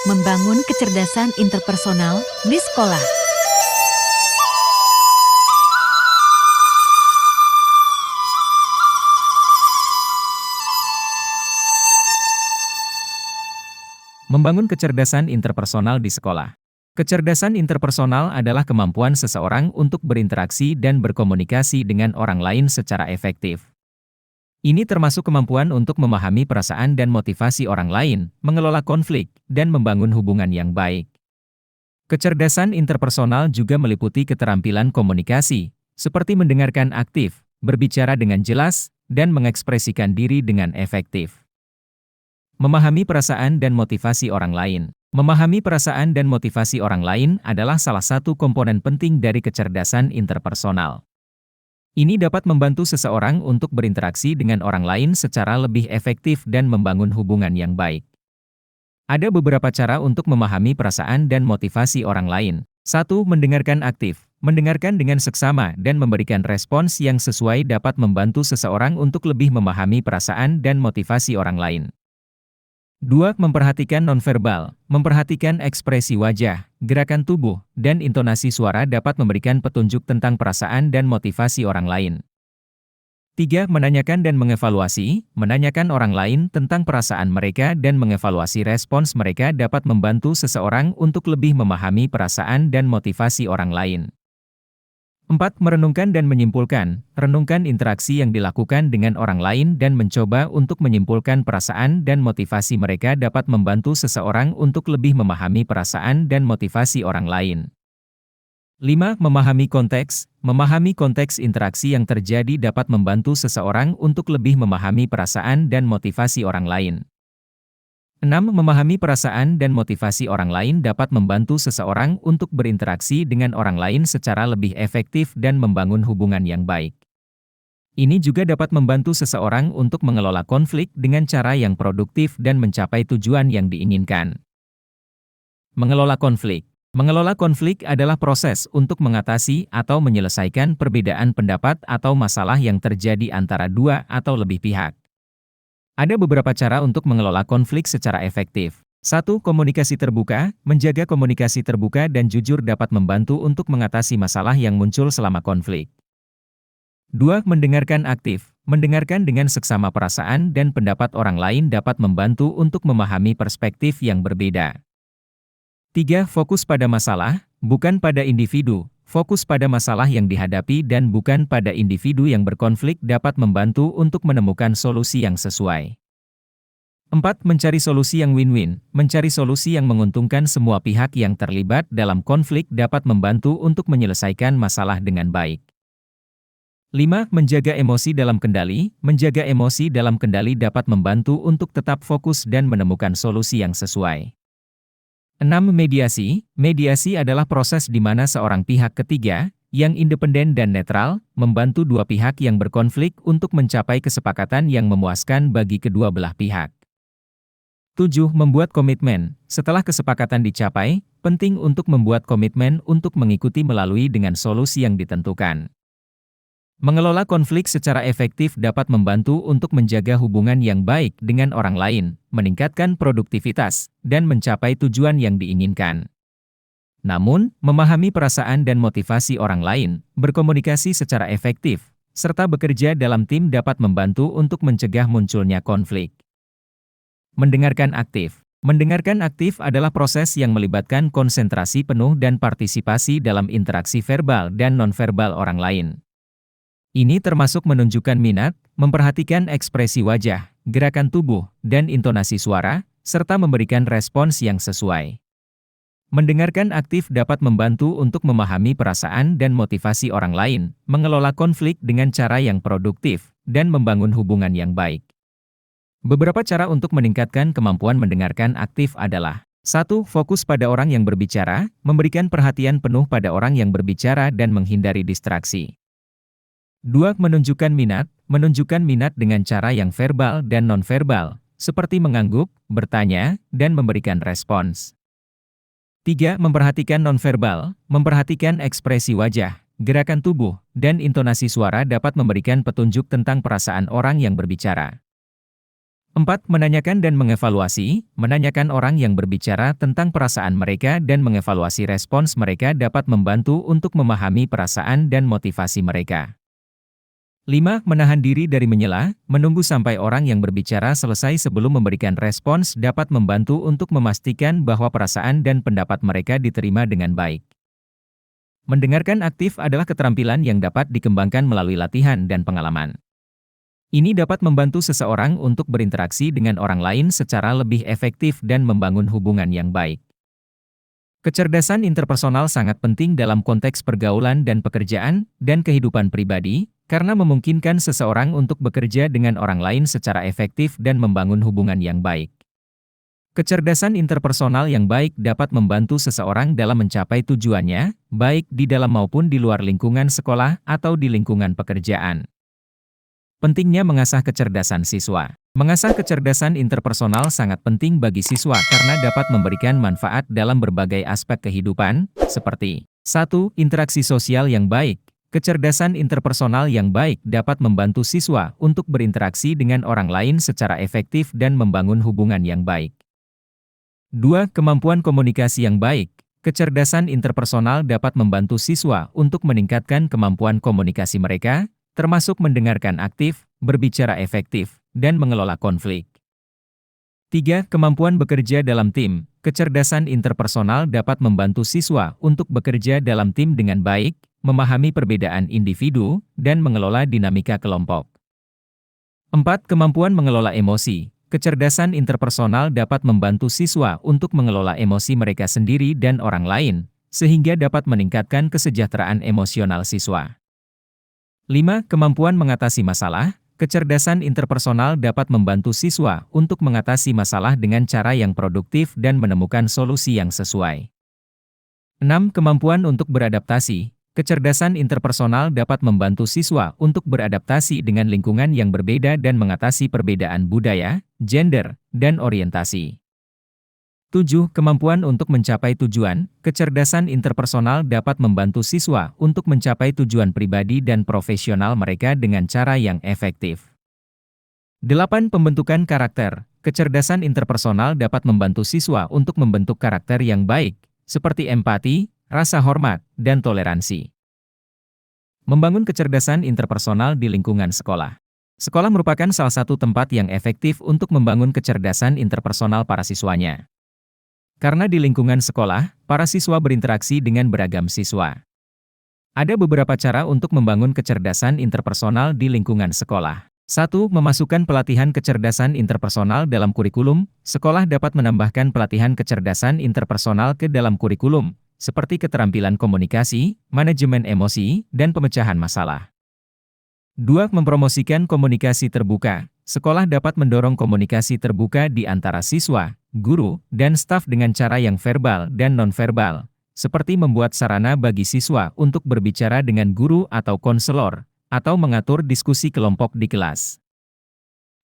Membangun kecerdasan interpersonal di sekolah. Membangun kecerdasan interpersonal di sekolah. Kecerdasan interpersonal adalah kemampuan seseorang untuk berinteraksi dan berkomunikasi dengan orang lain secara efektif. Ini termasuk kemampuan untuk memahami perasaan dan motivasi orang lain, mengelola konflik, dan membangun hubungan yang baik. Kecerdasan interpersonal juga meliputi keterampilan komunikasi, seperti mendengarkan aktif, berbicara dengan jelas, dan mengekspresikan diri dengan efektif. Memahami perasaan dan motivasi orang lain. Memahami perasaan dan motivasi orang lain adalah salah satu komponen penting dari kecerdasan interpersonal. Ini dapat membantu seseorang untuk berinteraksi dengan orang lain secara lebih efektif dan membangun hubungan yang baik. Ada beberapa cara untuk memahami perasaan dan motivasi orang lain. 1. Mendengarkan aktif. Mendengarkan dengan seksama dan memberikan respons yang sesuai dapat membantu seseorang untuk lebih memahami perasaan dan motivasi orang lain. 2. Memperhatikan nonverbal. Memperhatikan ekspresi wajah, gerakan tubuh, dan intonasi suara dapat memberikan petunjuk tentang perasaan dan motivasi orang lain. 3. Menanyakan dan mengevaluasi. Menanyakan orang lain tentang perasaan mereka dan mengevaluasi respons mereka dapat membantu seseorang untuk lebih memahami perasaan dan motivasi orang lain. 4. Merenungkan dan menyimpulkan. Renungkan interaksi yang dilakukan dengan orang lain dan mencoba untuk menyimpulkan perasaan dan motivasi mereka dapat membantu seseorang untuk lebih memahami perasaan dan motivasi orang lain. 5. Memahami konteks. Memahami konteks interaksi yang terjadi dapat membantu seseorang untuk lebih memahami perasaan dan motivasi orang lain. 6. Memahami perasaan dan motivasi orang lain dapat membantu seseorang untuk berinteraksi dengan orang lain secara lebih efektif dan membangun hubungan yang baik. Ini juga dapat membantu seseorang untuk mengelola konflik dengan cara yang produktif dan mencapai tujuan yang diinginkan. Mengelola konflik. Mengelola konflik adalah proses untuk mengatasi atau menyelesaikan perbedaan pendapat atau masalah yang terjadi antara dua atau lebih pihak. Ada beberapa cara untuk mengelola konflik secara efektif. 1. Komunikasi terbuka. Menjaga komunikasi terbuka dan jujur dapat membantu untuk mengatasi masalah yang muncul selama konflik. 2. Mendengarkan aktif. Mendengarkan dengan seksama perasaan dan pendapat orang lain dapat membantu untuk memahami perspektif yang berbeda. 3. Fokus pada masalah, bukan pada individu. Fokus pada masalah yang dihadapi dan bukan pada individu yang berkonflik dapat membantu untuk menemukan solusi yang sesuai. 4. Mencari solusi yang win-win. Mencari solusi yang menguntungkan semua pihak yang terlibat dalam konflik dapat membantu untuk menyelesaikan masalah dengan baik. 5. Menjaga emosi dalam kendali. Menjaga emosi dalam kendali dapat membantu untuk tetap fokus dan menemukan solusi yang sesuai. 6. Mediasi. Mediasi adalah proses di mana seorang pihak ketiga, yang independen dan netral, membantu dua pihak yang berkonflik untuk mencapai kesepakatan yang memuaskan bagi kedua belah pihak. 7. Membuat komitmen. Setelah kesepakatan dicapai, penting untuk membuat komitmen untuk mengikuti melalui dengan solusi yang ditentukan. Mengelola konflik secara efektif dapat membantu untuk menjaga hubungan yang baik dengan orang lain, meningkatkan produktivitas, dan mencapai tujuan yang diinginkan. Namun, memahami perasaan dan motivasi orang lain, berkomunikasi secara efektif, serta bekerja dalam tim dapat membantu untuk mencegah munculnya konflik. Mendengarkan aktif. Mendengarkan aktif adalah proses yang melibatkan konsentrasi penuh dan partisipasi dalam interaksi verbal dan nonverbal orang lain. Ini termasuk menunjukkan minat, memperhatikan ekspresi wajah, gerakan tubuh, dan intonasi suara, serta memberikan respons yang sesuai. Mendengarkan aktif dapat membantu untuk memahami perasaan dan motivasi orang lain, mengelola konflik dengan cara yang produktif, dan membangun hubungan yang baik. Beberapa cara untuk meningkatkan kemampuan mendengarkan aktif adalah: 1. Fokus pada orang yang berbicara, memberikan perhatian penuh pada orang yang berbicara dan menghindari distraksi. 2. Menunjukkan minat dengan cara yang verbal dan nonverbal, seperti mengangguk, bertanya, dan memberikan respons. 3. Memperhatikan nonverbal, memperhatikan ekspresi wajah, gerakan tubuh, dan intonasi suara dapat memberikan petunjuk tentang perasaan orang yang berbicara. 4. Menanyakan dan mengevaluasi. Menanyakan orang yang berbicara tentang perasaan mereka dan mengevaluasi respons mereka dapat membantu untuk memahami perasaan dan motivasi mereka. 5. Menahan diri dari menyela. Menunggu sampai orang yang berbicara selesai sebelum memberikan respons dapat membantu untuk memastikan bahwa perasaan dan pendapat mereka diterima dengan baik. Mendengarkan aktif adalah keterampilan yang dapat dikembangkan melalui latihan dan pengalaman. Ini dapat membantu seseorang untuk berinteraksi dengan orang lain secara lebih efektif dan membangun hubungan yang baik. Kecerdasan interpersonal sangat penting dalam konteks pergaulan dan pekerjaan dan kehidupan pribadi, karena memungkinkan seseorang untuk bekerja dengan orang lain secara efektif dan membangun hubungan yang baik. Kecerdasan interpersonal yang baik dapat membantu seseorang dalam mencapai tujuannya, baik di dalam maupun di luar lingkungan sekolah atau di lingkungan pekerjaan. Pentingnya mengasah kecerdasan siswa. Mengasah kecerdasan interpersonal sangat penting bagi siswa karena dapat memberikan manfaat dalam berbagai aspek kehidupan, seperti 1. Interaksi sosial yang baik. Kecerdasan interpersonal yang baik dapat membantu siswa untuk berinteraksi dengan orang lain secara efektif dan membangun hubungan yang baik. 2. Kemampuan komunikasi yang baik. Kecerdasan interpersonal dapat membantu siswa untuk meningkatkan kemampuan komunikasi mereka, termasuk mendengarkan aktif, berbicara efektif, dan mengelola konflik. 3. Kemampuan bekerja dalam tim. Kecerdasan interpersonal dapat membantu siswa untuk bekerja dalam tim dengan baik, memahami perbedaan individu, dan mengelola dinamika kelompok. 4. Kemampuan mengelola emosi. Kecerdasan interpersonal dapat membantu siswa untuk mengelola emosi mereka sendiri dan orang lain, sehingga dapat meningkatkan kesejahteraan emosional siswa. 5. Kemampuan mengatasi masalah. Kecerdasan interpersonal dapat membantu siswa untuk mengatasi masalah dengan cara yang produktif dan menemukan solusi yang sesuai. 6. Kemampuan untuk beradaptasi. Kecerdasan interpersonal dapat membantu siswa untuk beradaptasi dengan lingkungan yang berbeda dan mengatasi perbedaan budaya, gender, dan orientasi. 7. Kemampuan untuk mencapai tujuan. Kecerdasan interpersonal dapat membantu siswa untuk mencapai tujuan pribadi dan profesional mereka dengan cara yang efektif. 8. Pembentukan karakter. Kecerdasan interpersonal dapat membantu siswa untuk membentuk karakter yang baik, seperti empati, rasa hormat, dan toleransi. Membangun kecerdasan interpersonal di lingkungan sekolah. Sekolah merupakan salah satu tempat yang efektif untuk membangun kecerdasan interpersonal para siswanya. Karena di lingkungan sekolah, para siswa berinteraksi dengan beragam siswa. Ada beberapa cara untuk membangun kecerdasan interpersonal di lingkungan sekolah. 1. Memasukkan pelatihan kecerdasan interpersonal dalam kurikulum. Sekolah dapat menambahkan pelatihan kecerdasan interpersonal ke dalam kurikulum, seperti keterampilan komunikasi, manajemen emosi, dan pemecahan masalah. 2. Mempromosikan komunikasi terbuka. Sekolah dapat mendorong komunikasi terbuka di antara siswa, guru, dan staf dengan cara yang verbal dan nonverbal, seperti membuat sarana bagi siswa untuk berbicara dengan guru atau konselor, atau mengatur diskusi kelompok di kelas.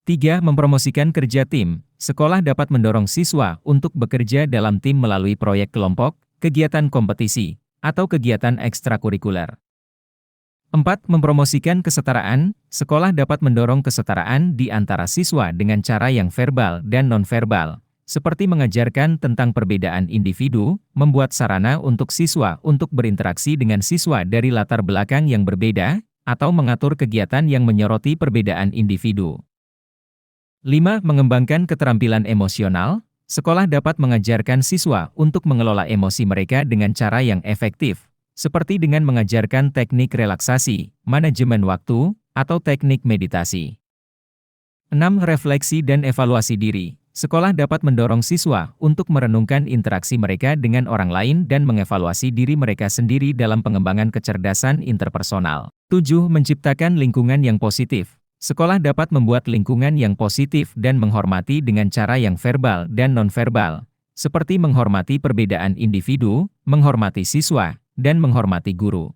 3. Mempromosikan kerja tim. Sekolah dapat mendorong siswa untuk bekerja dalam tim melalui proyek kelompok, kegiatan kompetisi, atau kegiatan ekstrakurikuler. 4. Mempromosikan kesetaraan. Sekolah dapat mendorong kesetaraan di antara siswa dengan cara yang verbal dan nonverbal, seperti mengajarkan tentang perbedaan individu, membuat sarana untuk siswa untuk berinteraksi dengan siswa dari latar belakang yang berbeda, atau mengatur kegiatan yang menyoroti perbedaan individu. 5. Mengembangkan keterampilan emosional. Sekolah dapat mengajarkan siswa untuk mengelola emosi mereka dengan cara yang efektif, seperti dengan mengajarkan teknik relaksasi, manajemen waktu, atau teknik meditasi. 6. Refleksi dan evaluasi diri. Sekolah dapat mendorong siswa untuk merenungkan interaksi mereka dengan orang lain dan mengevaluasi diri mereka sendiri dalam pengembangan kecerdasan interpersonal. 7. Menciptakan lingkungan yang positif. Sekolah dapat membuat lingkungan yang positif dan menghormati dengan cara yang verbal dan nonverbal, seperti menghormati perbedaan individu, menghormati siswa, dan menghormati guru.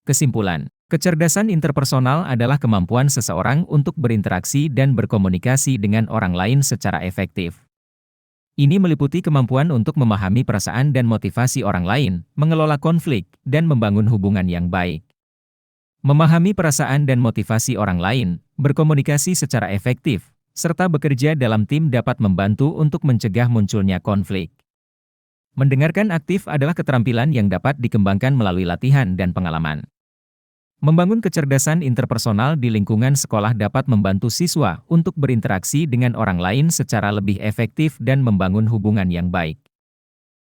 Kesimpulan, kecerdasan interpersonal adalah kemampuan seseorang untuk berinteraksi dan berkomunikasi dengan orang lain secara efektif. Ini meliputi kemampuan untuk memahami perasaan dan motivasi orang lain, mengelola konflik, dan membangun hubungan yang baik. Memahami perasaan dan motivasi orang lain, berkomunikasi secara efektif, serta bekerja dalam tim dapat membantu untuk mencegah munculnya konflik. Mendengarkan aktif adalah keterampilan yang dapat dikembangkan melalui latihan dan pengalaman. Membangun kecerdasan interpersonal di lingkungan sekolah dapat membantu siswa untuk berinteraksi dengan orang lain secara lebih efektif dan membangun hubungan yang baik.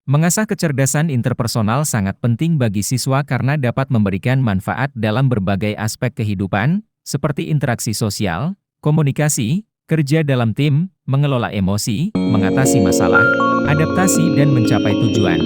Mengasah kecerdasan interpersonal sangat penting bagi siswa karena dapat memberikan manfaat dalam berbagai aspek kehidupan, seperti interaksi sosial, komunikasi, kerja dalam tim, mengelola emosi, mengatasi masalah, adaptasi dan mencapai tujuan.